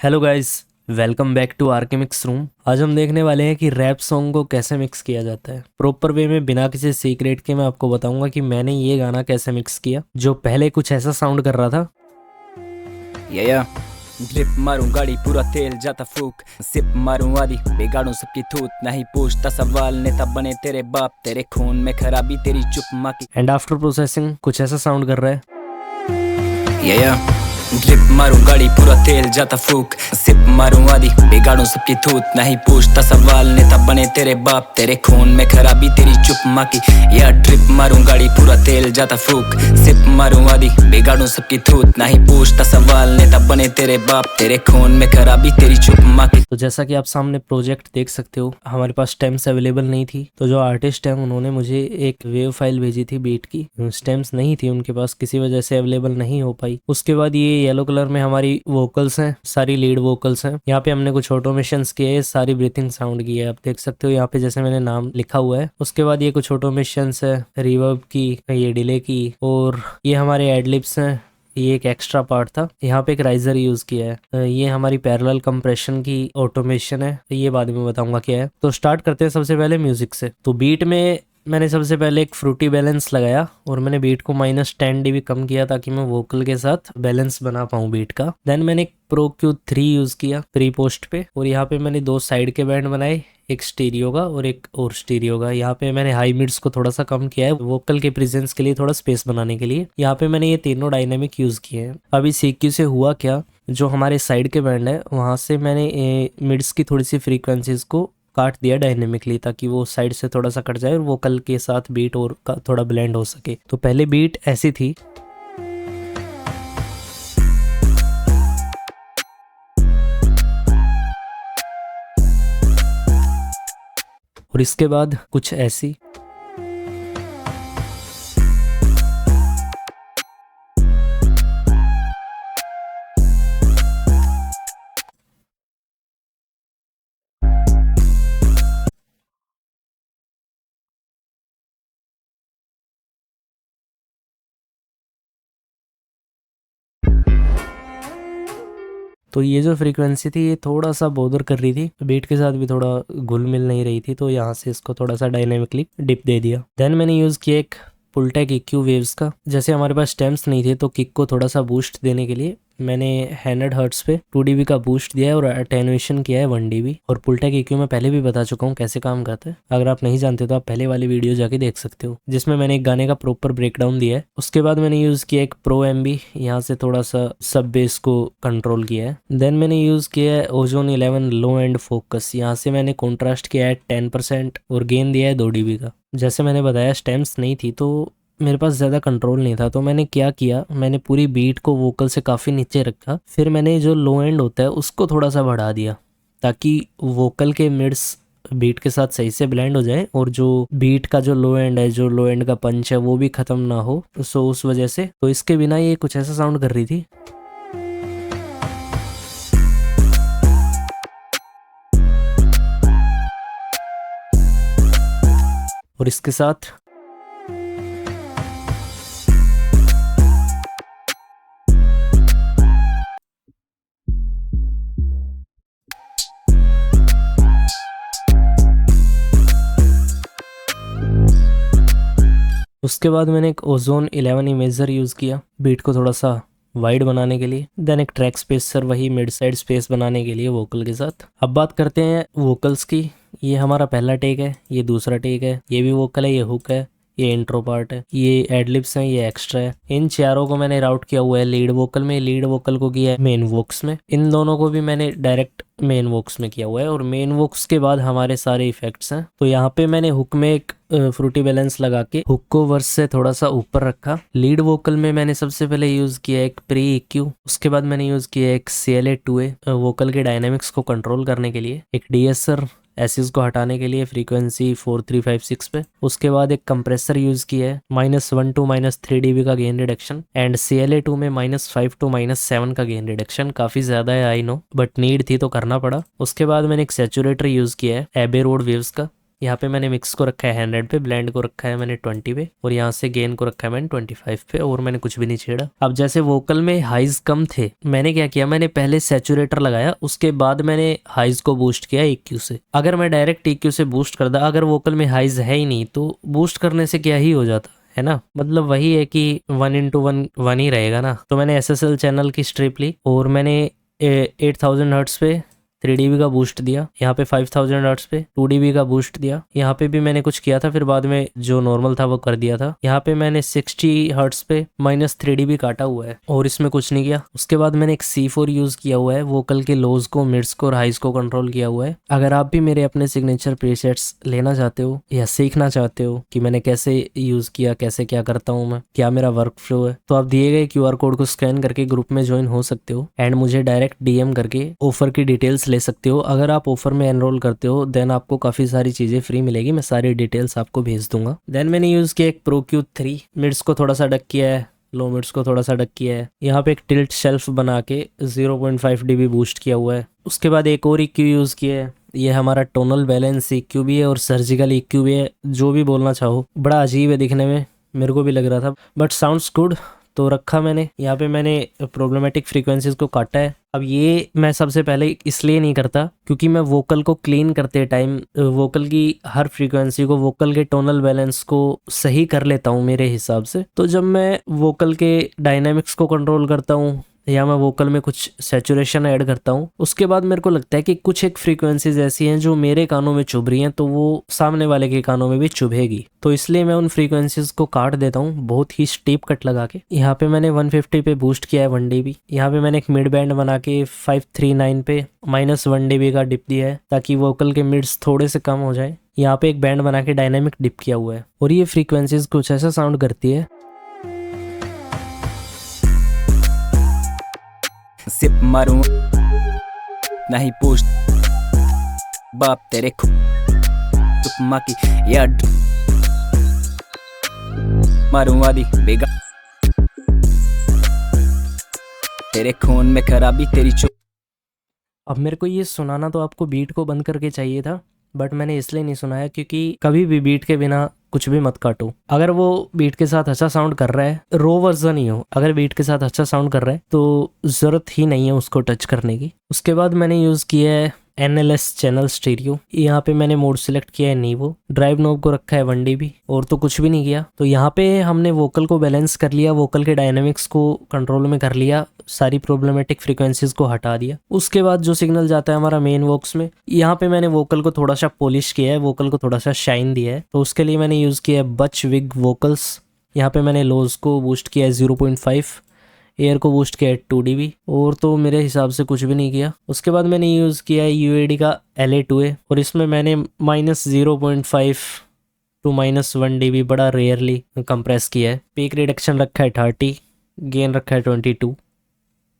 Hello guys, welcome back to RK mix room. आज हम देखने वाले हैं कि रैप सॉन्ग को कैसे मिक्स किया जाता है प्रॉपर वे में, बिना किसी सीक्रेट के। मैं आपको बताऊंगा कि मैंने ये गाना कैसे मिक्स किया, जो पहले कुछ ऐसा साउंड कर रहा था। या ड्रिप मारूं गाड़ी पूरा तेल जाता फूक, सिप मारूं आदि बिगाड़ूं सबकी थूत, नहीं पूछता सवाल नेता बने तेरे बाप, तेरे खून में खराबी तेरी चुप माँ की। एंड आफ्टर प्रोसेसिंग कुछ ऐसा साउंड कर रहा है। या ड्रिप मारूं गाड़ी पूरा तेल जाता फूक, सिप मारूं आदि बिगाड़ूं सबकी थूत, नहीं पूछता सवाल नेता बने तेरे बाप, तेरे खून में खराबी तेरी चुप माँ की। या ड्रिप मारूं गाड़ी पूरा तेल जाता फूक, सिप मारूं आदि बिगाड़ूं सबकी थूत, नहीं पूछता सवाल नेता बने तेरे बाप, तेरे खून में खराबी तेरी चुप माँ की। तो जैसा कि आप सामने प्रोजेक्ट देख सकते हो, हमारे पास स्टेम्स अवेलेबल नहीं थी, तो जो आर्टिस्ट है उन्होंने मुझे एक वेव फाइल भेजी थी बीट की। स्टेम्स नहीं थी उनके पास, किसी वजह से अवेलेबल नहीं हो पाई। उसके बाद ये येलो कलर में हमारी वोकल्स हैं, सारी लीड वोकल्स हैं। यहाँ पे हमने कुछ ऑटोमेशंस किए, सारी ब्रीथिंग साउंड की है, आप देख सकते हो यहाँ पे जैसे मैंने नाम लिखा हुआ है। उसके बाद ये कुछ ऑटोमेशंस है, रिवर्ब की, ये डिले की, और ये हमारे एडलिप्स हैं। ये एक एक्स्ट्रा पार्ट था, यहाँ पे एक राइजर यूज किया है। ये हमारी पैरेलल कंप्रेशन की ऑटोमेशन है, ये बाद में बताऊंगा क्या है। तो स्टार्ट करते हैं सबसे पहले म्यूजिक से। तो बीट में मैंने सबसे पहले एक फ्रूटी बैलेंस लगाया और मैंने बीट को -10 dB कम किया ताकि मैं वोकल के साथ बैलेंस बना पाऊँ बीट का। देन मैंने एक प्रो Q3 यूज किया प्री पोस्ट पे, और यहाँ पे मैंने 2 साइड के बैंड बनाए, एक स्टीरियो का और एक और स्टीरियो का। यहाँ पे मैंने हाई मिड्स को थोड़ा सा कम किया है वोकल के प्रेजेंस के लिए, थोड़ा स्पेस बनाने के लिए। यहाँ पे मैंने ये तीनों डायनेमिक यूज किए हैं। अभी सीक्यू से हुआ क्या, जो हमारे साइड के बैंड है वहां से मैंने मिड्स की थोड़ी सी फ्रीक्वेंसीज को काट दिया डायनेमिकली, ताकि वो साइड से थोड़ा सा कट जाए और वोकल के साथ बीट और का थोड़ा ब्लेंड हो सके। तो पहले बीट ऐसी थी। और इसके बाद कुछ ऐसी। तो ये जो फ्रीक्वेंसी थी ये थोड़ा सा बॉदर कर रही थी, बीट के साथ भी थोड़ा घुल मिल नहीं रही थी, तो यहाँ से इसको थोड़ा सा डायनेमिकली डिप दे दिया। देन मैंने यूज़ किया एक पुलटेक EQ वेव्स का। जैसे हमारे पास स्टेम्स नहीं थे तो किक को थोड़ा सा बूस्ट देने के लिए मैंने 100 हर्ट्स पे 2 dB का बूस्ट दिया है और अटेनुएशन किया है 1 dB। और पुलटेक EQ मैं पहले भी बता चुका हूँ कैसे काम करता है, अगर आप नहीं जानते तो आप पहले वाली वीडियो जाके देख सकते हो, जिसमें मैंने एक गाने का प्रॉपर ब्रेकडाउन दिया है। उसके बाद मैंने यूज़ किया एक प्रो MB, यहाँ से थोड़ा सा सब बेस को कंट्रोल किया है। देन मैंने यूज़ किया है ओजोन 11 लो एंड फोकस, यहाँ से मैंने कॉन्ट्रास्ट किया है 10% और गेन दिया है 2 dB का। जैसे मैंने बताया स्टेम्स नहीं थी तो मेरे पास ज़्यादा कंट्रोल नहीं था, तो मैंने क्या किया, मैंने पूरी बीट को वोकल से काफ़ी नीचे रखा, फिर मैंने जो लो एंड होता है उसको थोड़ा सा बढ़ा दिया ताकि वोकल के मिड्स बीट के साथ सही से ब्लेंड हो जाए और जो बीट का जो लो एंड है, जो लो एंड का पंच है वो भी ख़त्म ना हो। सो उस वजह से तो इसके बिना ये कुछ ऐसा साउंड कर रही थी। और इसके साथ उसके बाद मैंने एक ओजोन 11 इमेजर यूज़ किया बीट को थोड़ा सा वाइड बनाने के लिए। देन एक ट्रैक स्पेसर, वही मिड साइड स्पेस बनाने के लिए वोकल के साथ। अब बात करते हैं वोकल्स की। ये हमारा पहला टेक है, ये दूसरा टेक है, ये भी वोकल है, ये हुक है, ये इंट्रो पार्ट है, ये एडलिप्स हैं, ये एक्स्ट्रा है। इन चारों को मैंने राउट किया हुआ है लीड वोकल में, लीड वोकल को किया है मेन वोक्स में। इन दोनों को भी मैंने डायरेक्ट मेन वोक्स में किया हुआ है, और मेन वोक्स के बाद हमारे सारे इफेक्ट्स हैं। तो यहाँ पे मैंने हुक में एक फ्रूटी बैलेंस लगा के हुक को वर्स से थोड़ा सा ऊपर रखा। लीड वोकल में मैंने सबसे पहले यूज किया एक प्री EQ, उसके बाद मैंने यूज किया एक CLA 2A वोकल के डायनेमिक्स को कंट्रोल करने के लिए, एक DSR एसिस को हटाने के लिए फ्रीक्वेंसी 4356 पे। उसके बाद एक कंप्रेसर यूज किया है -1 to -3 dB का गेन रिडक्शन, एंड CLA 2 में -5 to -7 का गेन रिडक्शन। काफी ज्यादा है आई नो, बट नीड थी तो करना पड़ा। उसके बाद मैंने एक सैचुरेटर यूज किया है एबे रोड वेव्स का, यहाँ पे मैंने मिक्स को रखा है 100 पे, ब्लेंड को रखा है मैंने 20 पे, और यहाँ से गेन को रखा है मैंने 25 पे, और मैंने कुछ भी नहीं छेड़ा। अब जैसे वोकल में हाइज कम थे, मैंने क्या किया, मैंने पहले सैचुरेटर लगाया, उसके बाद मैंने हाइज को बूस्ट किया EQ से। अगर मैं डायरेक्ट EQ से बूस्ट कर दा, अगर वोकल में हाइज है ही नहीं तो बूस्ट करने से क्या ही हो जाता है ना, मतलब वही है कि 1:1 ही रहेगा ना। तो मैंने SSL चैनल की स्ट्रिप ली और मैंने 8000 हर्ट्ज पे 3 dB का बूस्ट दिया, यहाँ पे 5000 हर्ट्ज पे 2 dB का बूस्ट दिया, यहाँ पे भी मैंने कुछ किया था, फिर बाद में जो नॉर्मल था वो कर दिया था। यहाँ पे मैंने 60 हर्ट्ज पे -3 dB काटा हुआ है और इसमें कुछ नहीं किया। उसके बाद मैंने एक C4 यूज किया हुआ है, वोकल के लोज को, मिड्स को और हाइज को कंट्रोल किया हुआ है। अगर आप भी मेरे अपने सिग्नेचर प्रीसेट्स लेना चाहते हो या सीखना चाहते हो कि मैंने कैसे यूज किया, कैसे क्या करता हूँ मैं, क्या मेरा वर्क फ्लो है, तो आप दिए गए QR कोड को स्कैन करके ग्रुप में ज्वाइन हो सकते हो एंड मुझे डायरेक्ट DM करके ऑफर की डिटेल्स ले सकते हो। अगर आप ऑफर में एनरोल करते हो देन आपको काफी सारी चीजें फ्री मिलेगी, मैं सारी डिटेल्स आपको भेज दूंगा। देन मैंने यूज किया एक Pro Q3, मिड्स को थोड़ा सा डक किया है, लो मिड्स को थोड़ा सा डक किया है, यहाँ पे एक टिल्ट शेल्फ बना के 0.5 dB बूस्ट किया हुआ है। उसके बाद एक और EQ यूज किया है, ये हमारा टोनल बैलेंस EQ भी है और सर्जिकल EQ भी है, जो भी बोलना चाहो। बड़ा अजीब है दिखने में, मेरे को भी लग रहा था, बट साउंड्स गुड, तो रखा मैंने। यहाँ पे मैंने प्रॉब्लमेटिक फ्रीक्वेंसीज को काटा है। अब ये मैं सबसे पहले इसलिए नहीं करता क्योंकि मैं वोकल को क्लीन करते टाइम वोकल की हर फ्रीक्वेंसी को, वोकल के टोनल बैलेंस को सही कर लेता हूँ मेरे हिसाब से। तो जब मैं वोकल के डायनामिक्स को कंट्रोल करता हूँ या मैं वोकल में कुछ सैचुरेशन ऐड करता हूँ, उसके बाद मेरे को लगता है कि कुछ एक फ्रीक्वेंसीज ऐसी हैं जो मेरे कानों में चुभ रही हैं, तो वो सामने वाले के कानों में भी चुभेगी, तो इसलिए मैं उन फ्रीक्वेंसीज को काट देता हूँ बहुत ही स्टीप कट लगा के। यहाँ पे मैंने 150 पे बूस्ट किया है 1 dB। यहाँ पे मैंने एक मिड बैंड बना के 539 पे -1 dB का डिप दिया है ताकि वोकल के मिड्स थोड़े से कम हो जाए। यहाँ पे एक बैंड बना के डायनामिक डिप किया हुआ है और ये फ्रीक्वेंसीज कुछ ऐसा साउंड करती है। सिप मारूं नहीं पूछ बाप तेरे चुप माँ की याद मारूं आदि बेगा तेरे खून में खराबी तेरी चुप। अब मेरे को ये सुनाना तो आपको बीट को बंद करके चाहिए था, बट मैंने इसलिए नहीं सुनाया क्योंकि कभी भी बीट के बिना कुछ भी मत काटो। अगर वो बीट के साथ अच्छा साउंड कर रहा है, रो वर्जन ही हो, अगर बीट के साथ अच्छा साउंड कर रहा है तो जरूरत ही नहीं है उसको टच करने की। उसके बाद मैंने यूज किया है NLS चैनल स्टीरियो। यहाँ पे मैंने मोड सिलेक्ट किया है नीवो, ड्राइव नोब को रखा है 1 dB और तो कुछ भी नहीं किया। तो यहाँ पे हमने वोकल को बैलेंस कर लिया, वोकल के डायनेमिक्स को कंट्रोल में कर लिया, सारी प्रॉब्लमेटिक फ्रीक्वेंसीज को हटा दिया। उसके बाद जो सिग्नल जाता है हमारा मेन वॉक्स में, यहाँ पे मैंने वोकल को थोड़ा सा पॉलिश किया है, वोकल को थोड़ा सा शाइन दिया है, तो उसके लिए मैंने यूज किया है बच विग वोकल्स। यहाँ पे मैंने लोज को बूस्ट किया है 0.5, एयर को बूस्ट किया है 2 dB और तो मेरे हिसाब से कुछ भी नहीं किया। उसके बाद मैंने यूज़ किया है UAD का LA2A और इसमें मैंने -0.5 टू -1 dB बड़ा रेयरली कंप्रेस किया है। पीक रिडक्शन रखा है 30, गेन रखा है 22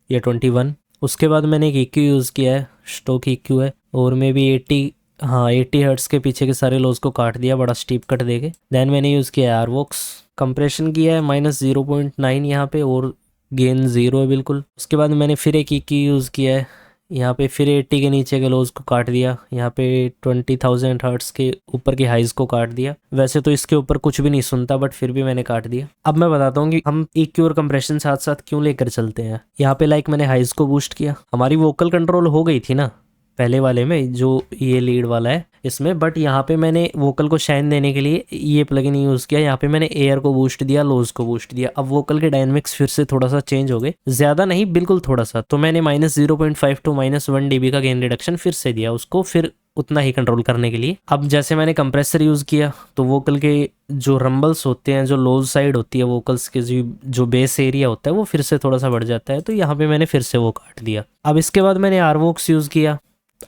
या 21। उसके बाद मैंने एक EQ यूज़ किया है, स्टॉक EQ है और मे बी 80 हर्ट्स के पीछे के सारे लोज को काट दिया बड़ा स्टीप कट देके। देन मैंने यूज़ किया है RVOX, कंप्रेशन किया है -0.9 यहाँ पे और गेन 0 है बिल्कुल। उसके बाद मैंने फिर एक EQ यूज़ किया है, यहाँ पे फिर 80 के नीचे के लोज को काट दिया, यहाँ पे 20,000 हर्ट्स के ऊपर की हाइज को काट दिया। वैसे तो इसके ऊपर कुछ भी नहीं सुनता बट फिर भी मैंने काट दिया। अब मैं बताता हूँ कि हम EQ और कंप्रेशन साथ साथ क्यों लेकर चलते हैं। यहाँ पे मैंने हाइज को बूस्ट किया, हमारी वोकल कंट्रोल हो गई थी ना पहले वाले में जो ये लीड वाला है इसमें, बट यहाँ पे मैंने वोकल को शाइन देने के लिए ये प्लगइन यूज़ किया। यहाँ पे मैंने एयर को बूस्ट दिया, लोज को बूस्ट दिया। अब वोकल के डायनेमिक्स फिर से थोड़ा सा चेंज हो गए, ज़्यादा नहीं बिल्कुल थोड़ा सा। तो मैंने -0.5 टू -1 dB का गेन रिडक्शन फिर से दिया उसको, फिर उतना ही कंट्रोल करने के लिए। अब जैसे मैंने कंप्रेसर यूज़ किया तो वोकल के जो रंबल्स होते हैं, जो लोज साइड होती है वोकल्स के, जो बेस एरिया होता है वो फिर से थोड़ा सा बढ़ जाता है, तो यहाँ पे मैंने फिर से वो काट दिया। अब इसके बाद मैंने RVOX यूज़ किया।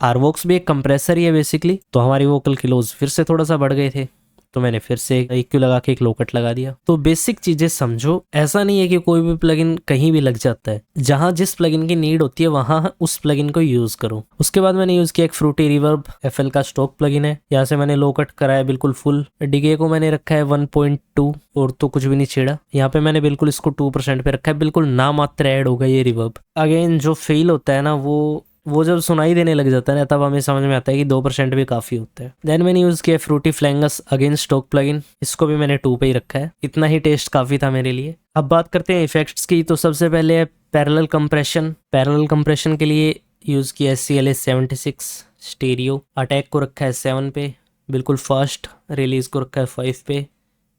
RVOX भी एक कंप्रेसर ही है बेसिकली, तो हमारी वोकल की लोज फिर से थोड़ा सा बढ़ गए थे, तो मैंने फिर से EQ लगा के एक लो कट लगा दिया। तो बेसिक चीजें समझो, ऐसा नहीं है कि कोई भी प्लगइन कहीं भी लग जाता है, जहां जिस प्लगइन की नीड होती है वहां उस प्लगइन को यूज करो। उसके बाद मैंने यूज किया एक फ्रूटी रिवर्ब FL का स्टॉक प्लगइन है, यहाँ से मैंने लो कट कराया बिल्कुल फुल। डिके को मैंने रखा है 1.2 और तो कुछ भी नहीं छेड़ा। यहाँ पे मैंने बिल्कुल इसको 2% पे रखा है, बिल्कुल ना मात्र ऐड होगा ये रिवर्ब। अगेन जो फेल होता है ना वो वो जब सुनाई देने लग जाता है ना तब हमें समझ में आता है कि 2% भी काफ़ी होता है। देन मैंने यूज़ किया फ्रूटी फ्लैंगस अगेन स्टॉक प्लगइन, इसको भी मैंने 2 पे ही रखा है, इतना ही टेस्ट काफ़ी था मेरे लिए। अब बात करते हैं इफेक्ट्स की। तो सबसे पहले है पैरेलल कंप्रेशन। पैरेलल कंप्रेशन के लिए यूज़ किया है CLA-76 स्टीरियो। अटैक को रखा है 7 पे, बिल्कुल फास्ट। रिलीज़ को रखा है 5 पे,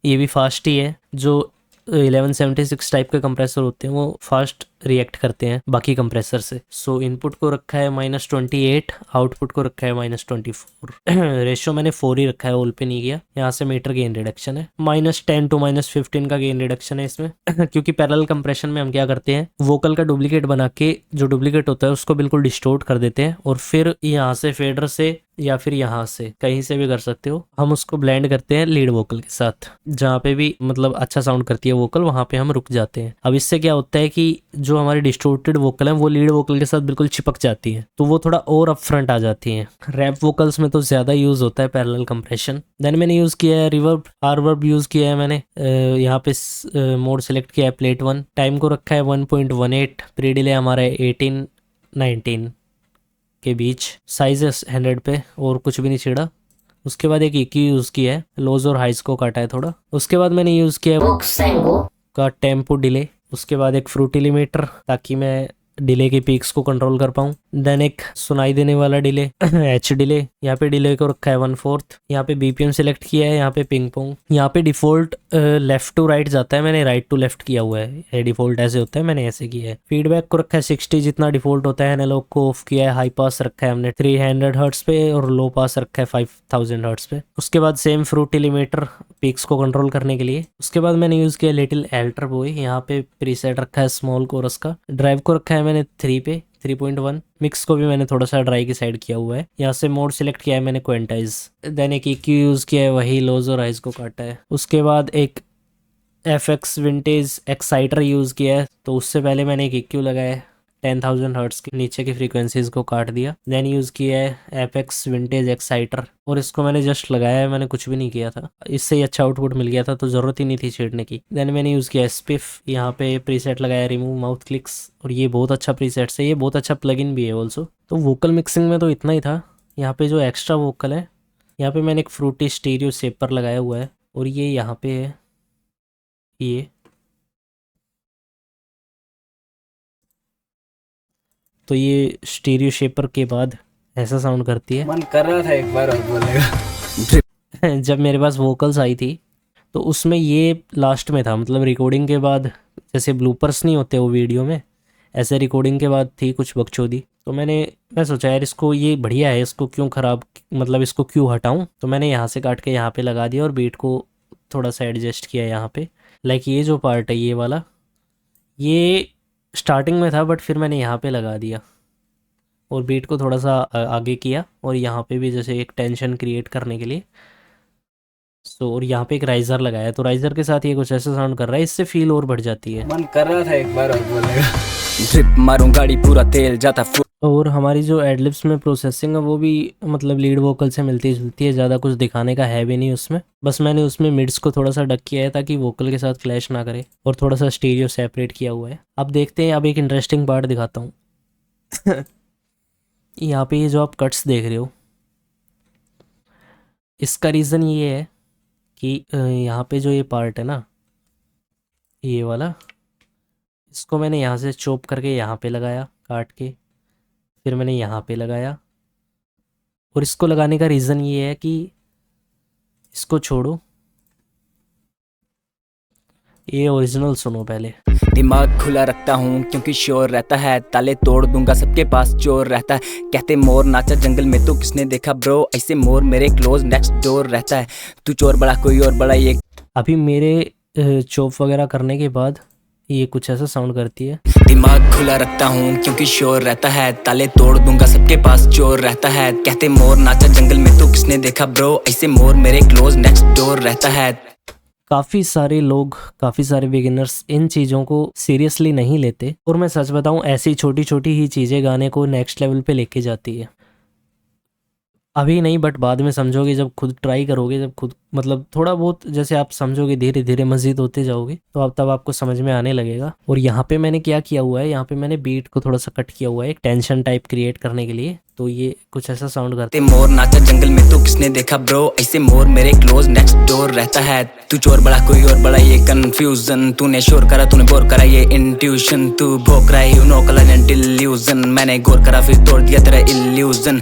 ये भी फास्ट ही है। जो 1176 टाइप के कंप्रेसर होते हैं वो फास्ट रिएक्ट करते हैं बाकी कंप्रेसर से। सो इनपुट को रखा है -28, आउटपुट को रखा है -24। रेशियो मैंने 4 ही रखा है, ऑल पे नहीं किया। यहाँ से मीटर गेन रिडक्शन है, -10 to -15 का गेन रिडक्शन है इसमें। क्योंकि पैरेलल कंप्रेशन में हम क्या करते हैं, वोकल का डुप्लीकेट बना के जो डुप्लीकेट होता है उसको बिल्कुल डिस्टोर्ट कर देते हैं और फिर यहाँ से फेडर से या फिर यहाँ से कहीं से भी कर सकते हो, हम उसको ब्लेंड करते हैं लीड वोकल के साथ। जहाँ पे भी मतलब अच्छा साउंड करती है वोकल वहाँ पे हम रुक जाते हैं। अब इससे क्या होता है कि जो हमारी डिस्टोर्टेड वोकल है वो लीड वोकल के साथ बिल्कुल चिपक जाती है, तो वो थोड़ा और अप फ्रंट आ जाती है। रैप वोकल्स में तो ज़्यादा यूज़ होता है पैरेलल कंप्रेशन। देन मैंने यूज़ किया है रिवर्ब, आरवर्ब यूज़ किया है मैंने। यहाँ पे मोड सेलेक्ट किया है प्लेट 1, टाइम को रखा है 1.18, प्री डिले हमारा है 18-19 के बीच, साइज है 100 पे और कुछ भी नहीं छेड़ा। उसके बाद एक EQ यूज़ किया है, लोज और हाइज को काटा है थोड़ा। उसके बाद मैंने यूज़ किया है का टेम्पो डिले। उसके बाद एक फ्रूटी लिमिटर ताकि मैं डिले की पीक्स को कंट्रोल कर पाऊँ। देन एक सुनाई देने वाला डिले H डिले, यहाँ पे डिले को रखा है 1/4। यहाँ पे BPM सिलेक्ट किया है, यहाँ पे पिंग पोंग। यहाँ पे डिफॉल्ट लेफ्ट टू राइट जाता है, मैंने राइट टू लेफ्ट किया हुआ है। ये डिफॉल्ट ऐसे होता है, मैंने ऐसे किया है। फीडबैक को रखा है 60 जितना डिफॉल्ट होता है। एनालॉग को ऑफ किया है। हाई पास रखा है हमने 300 हर्ट्स पे और लो पास रखा है 5000 हर्ट्स पे। उसके बाद सेम फ्रूटी लिमिटर पीक्स को कंट्रोल करने के लिए। उसके बाद मैंने यूज़ किया लिटिल एल्टर बॉय, यहाँ पे प्रीसेट रखा है स्मॉल कोरस का। ड्राइव को रखा है मैंने 3 पे 3.1। मिक्स को भी मैंने थोड़ा सा ड्राई की साइड किया हुआ है। यहाँ से मोड सिलेक्ट किया है मैंने क्वेंटाइज। देन एक EQ यूज़ किया है, वही लोज और हाइज को काटा है। उसके बाद एक FX विंटेज एक्साइटर यूज़ किया है, तो उससे पहले मैंने एक EQ लगाया है 10,000 हर्ट्स के नीचे की फ्रीक्वेंसीज को काट दिया। देन यूज़ किया है FX विंटेज एक्साइटर और इसको मैंने जस्ट लगाया है, मैंने कुछ भी नहीं किया था। इससे ही अच्छा आउटपुट मिल गया था तो ज़रूरत ही नहीं थी छेड़ने की। देन मैंने यूज़ किया स्पिफ, यहाँ पे प्रीसेट लगाया रिमूव माउथ क्लिक्स और ये बहुत अच्छा प्रीसेट है, ये बहुत अच्छा प्लगइन भी है ऑल्सो। तो वोकल मिक्सिंग में तो इतना ही था। यहाँ पे जो एक्स्ट्रा वोकल है, यहाँ पे मैंने एक फ्रूटी स्टीरियो शेपर लगाया हुआ है और ये यहाँ पे है ये। तो ये स्टीरियो शेपर के बाद ऐसा साउंड करती है। मन कर रहा था एक बार और बोलेगा। जब मेरे पास वोकल्स आई थी तो उसमें ये लास्ट में था, मतलब रिकॉर्डिंग के बाद जैसे ब्लूपर्स नहीं होते वो वीडियो में, ऐसे रिकॉर्डिंग के बाद थी कुछ बकचोदी। तो मैं सोचा यार इसको, ये बढ़िया है, इसको क्यों ख़राब, मतलब इसको क्यों हटाऊं। तो मैंने यहाँ से काट के यहाँ पे लगा दिया और बीट को थोड़ा सा एडजस्ट किया यहाँ पे। लाइक ये जो पार्ट है ये वाला, ये स्टार्टिंग में था बट फिर मैंने यहाँ पे लगा दिया और बीट को थोड़ा सा आगे किया और यहाँ पे भी जैसे एक टेंशन क्रिएट करने के लिए। सो और यहाँ पे एक राइजर लगाया, तो राइजर के साथ ये कुछ ऐसा साउंड कर रहा है, इससे फील और बढ़ जाती है। मन कर रहा था एक बार और बोलेगा। ड्रिप मारूं गाड़ी पूरा तेल जाता फुल। और हमारी जो एडलिप्स में प्रोसेसिंग है वो भी मतलब लीड वोकल से मिलती जुलती है, ज़्यादा कुछ दिखाने का है भी नहीं उसमें। बस मैंने उसमें मिड्स को थोड़ा सा डक किया है ताकि वोकल के साथ क्लैश ना करे और थोड़ा सा स्टीरियो सेपरेट किया हुआ है। अब देखते हैं, अब एक इंटरेस्टिंग पार्ट दिखाता हूँ। यहाँ पे ये जो आप कट्स देख रहे हो, इसका रीज़न ये है कि यहाँ पे जो ये पार्ट है ना, ये वाला, इसको मैंने यहाँ से चॉप करके यहाँ पे लगाया काट के, फिर मैंने यहाँ पे लगाया। और इसको लगाने का रीज़न ये है कि इसको छोड़ो, ये ओरिजिनल सुनो पहले। दिमाग खुला रखता हूँ क्योंकि शोर रहता है, ताले तोड़ दूंगा सबके पास चोर रहता है। कहते मोर नाचा जंगल में तो किसने देखा ब्रो, ऐसे मोर मेरे क्लोज नेक्स्ट डोर रहता है। तू चोर बड़ा कोई और बड़ा ये। अभी मेरे चॉप वगैरह करने के बाद ये कुछ ऐसा साउंड करती है। दिमाग खुला रखता हूँ क्योंकि शोर रहता है, ताले तोड़ दूंगा सबके पास चोर रहता है। कहते मोर नाचा जंगल में तो किसने देखा ब्रो, ऐसे मोर मेरे क्लोज नेक्स्ट डोर रहता है। काफ़ी सारे लोग, काफ़ी सारे बिगिनर्स इन चीज़ों को सीरियसली नहीं लेते और मैं सच बताऊं ऐसी छोटी छोटी ही चीज़ें गाने को नेक्स्ट लेवल पे लेके जाती है। अभी नहीं, बट बाद में समझोगे जब खुद ट्राई करोगे, जब खुद मतलब थोड़ा बहुत जैसे आप समझोगे, धीरे धीरे मज़ीद होते जाओगे तो अब तब आपको समझ में आने लगेगा। और यहाँ पे मैंने क्या किया हुआ है, यहाँ पे मैंने बीट को थोड़ा सा कट किया हुआ है एक टेंशन टाइप क्रिएट करने के लिए। तो ये कुछ ऐसा साउंड करता ते मोर नाचा जंगल में तो किसने देखा ब्रो, ऐसे मोर मेरे क्लोज नेक्स्ट डोर रहता है। तू चोर बड़ा कोई और बड़ा ये कंफ्यूजन, तूने शोर करा तूने बोर करा ये इंट्यूशन, तू भोंक रहा है नो कलर एंड इल्यूजन, मैंने गौर करा फिर तोड़ दिया तेरा इल्यूजन।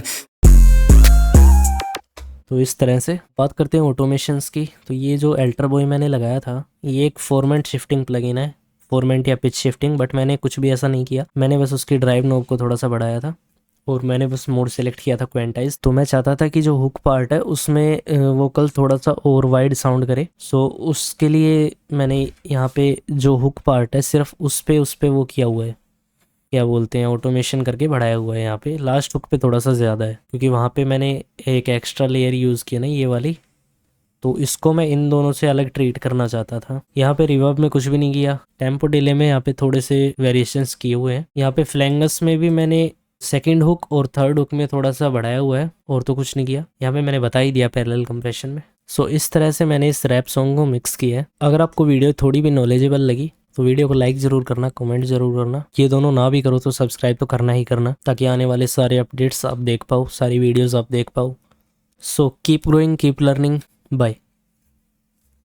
तो इस तरह से बात करते हैं ऑटोमेशंस की। तो ये जो अल्टर बॉय मैंने लगाया था, ये एक फॉर्मेट शिफ्टिंग प्लगइन है, फॉर्मेट या पिच शिफ्टिंग, बट मैंने कुछ भी ऐसा नहीं किया। मैंने बस उसकी ड्राइव नोब को थोड़ा सा बढ़ाया था और मैंने बस मोड सेलेक्ट किया था क्वेंटाइज। तो मैं चाहता था कि जो हुक पार्ट है उसमें वोकल थोड़ा सा और वाइड साउंड करे। सो उसके लिए मैंने यहाँ पे जो हुक पार्ट है सिर्फ उस पे वो किया हुआ है, क्या बोलते हैं, ऑटोमेशन करके बढ़ाया हुआ है। यहाँ पे लास्ट हुक पे थोड़ा सा ज़्यादा है क्योंकि वहाँ पे मैंने एक एक्स्ट्रा लेयर यूज़ किया ना, ये वाली। तो इसको मैं इन दोनों से अलग ट्रीट करना चाहता था। यहाँ पे रिवर्ब में कुछ भी नहीं किया। टेम्पो डिले में यहाँ पे थोड़े से वेरिएशंस किए हुए हैं। यहाँ पे फ्लैंगस में भी मैंने सेकंड हुक और थर्ड हुक में थोड़ा सा बढ़ाया हुआ है, और तो कुछ नहीं किया। यहाँ पे मैंने बता ही दिया पैरेलल कंप्रेशन में। सो इस तरह से मैंने इस रैप सॉन्ग को मिक्स किया है। अगर आपको वीडियो थोड़ी भी नॉलेजेबल लगी तो वीडियो को लाइक ज़रूर करना, कमेंट ज़रूर करना। ये दोनों ना भी करो तो सब्सक्राइब तो करना ही करना, ताकि आने वाले सारे अपडेट्स आप देख पाओ, सारी वीडियोज़ आप देख पाओ। So keep growing, keep learning, bye.